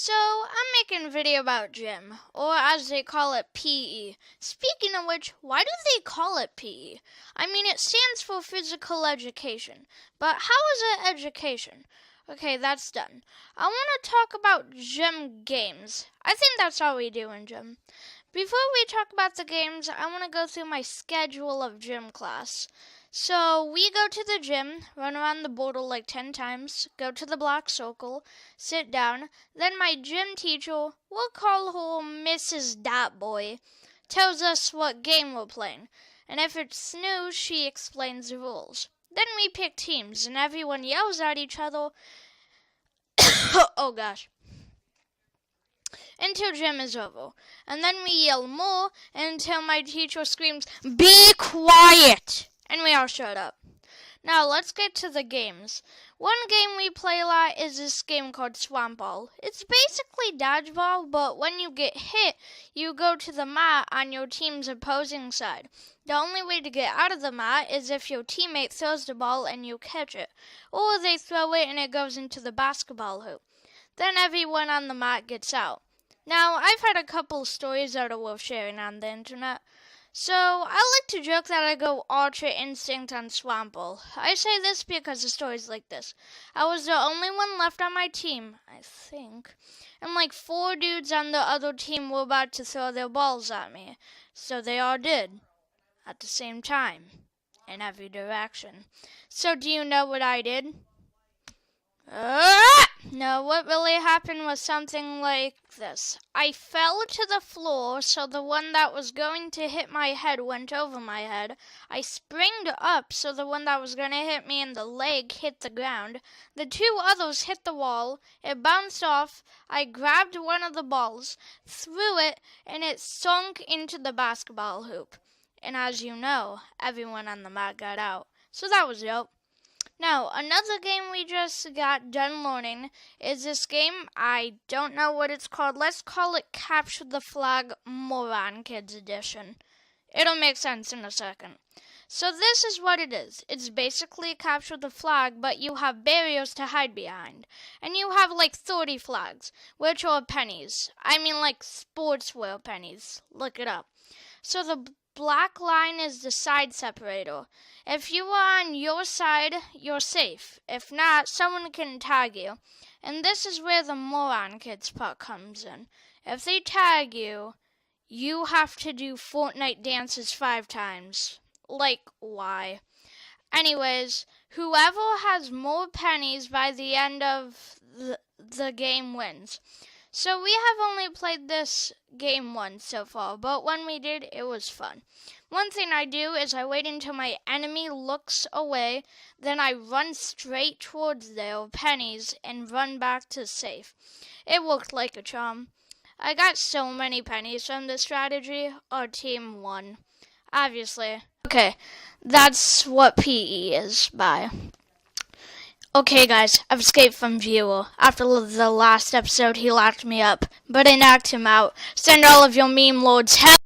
So, I'm making a video about gym, or as they call it, P.E. Speaking of which, why do they call it P.E? I mean, it stands for physical education, but how is it education? Okay, that's done. I want to talk about gym games. I think that's all we do in gym. Before we talk about the games, I want to go through my schedule of gym class. So we go to the gym, run around the border like 10 times, go to the black circle, sit down. Then my gym teacher, we'll call her Mrs. Boy, tells us what game we're playing. And if it's new, she explains the rules. Then we pick teams, and everyone yells at each other. Oh gosh. Until gym is over. And then we yell more until my teacher screams, "Be quiet!" And we all shut up. Now let's get to the games. One game we play a lot is this game called Swamp Ball. It's basically dodgeball, but when you get hit, you go to the mat on your team's opposing side. The only way to get out of the mat is if your teammate throws the ball and you catch it, or they throw it and it goes into the basketball hoop. Then everyone on the mat gets out. Now, I've had a couple stories that are worth sharing on the internet. So, I like to joke that I go Ultra Instinct on Swamp Ball. I say this because the story's like this. I was the only one left on my team, I think. And like 4 dudes on the other team were about to throw their balls at me. So they all did. At the same time. In every direction. So do you know what I did? No, what really happened was something like this. I fell to the floor, so the one that was going to hit my head went over my head. I springed up, so the one that was going to hit me in the leg hit the ground. The 2 others hit the wall. It bounced off. I grabbed one of the balls, threw it, and it sunk into the basketball hoop. And as you know, everyone on the mat got out. So that was dope. Now, another game we just got done learning is this game. I don't know what it's called. Let's call it Capture the Flag Moron Kids Edition. It'll make sense in a second. So this is what it is. It's basically Capture the Flag, but you have barriers to hide behind. And you have like 30 flags, which are pennies. I mean like sportswear pennies. Look it up. So the black line is the side separator. If you are on your side, you're safe. If not, someone can tag you. And this is where the moron kids part comes in. If they tag you, you have to do Fortnite dances 5 times. Like, why? Anyways, whoever has more pennies by the end of the game wins. So we have only played this game once so far, but when we did, it was fun. One thing I do is I wait until my enemy looks away, then I run straight towards their pennies and run back to safe. It worked like a charm. I got so many pennies from this strategy, our team won. Obviously. Okay, that's what PE is. Bye. Okay guys, I've escaped from Viewer. After the last episode, he locked me up, but I knocked him out. Send all of your meme lords help!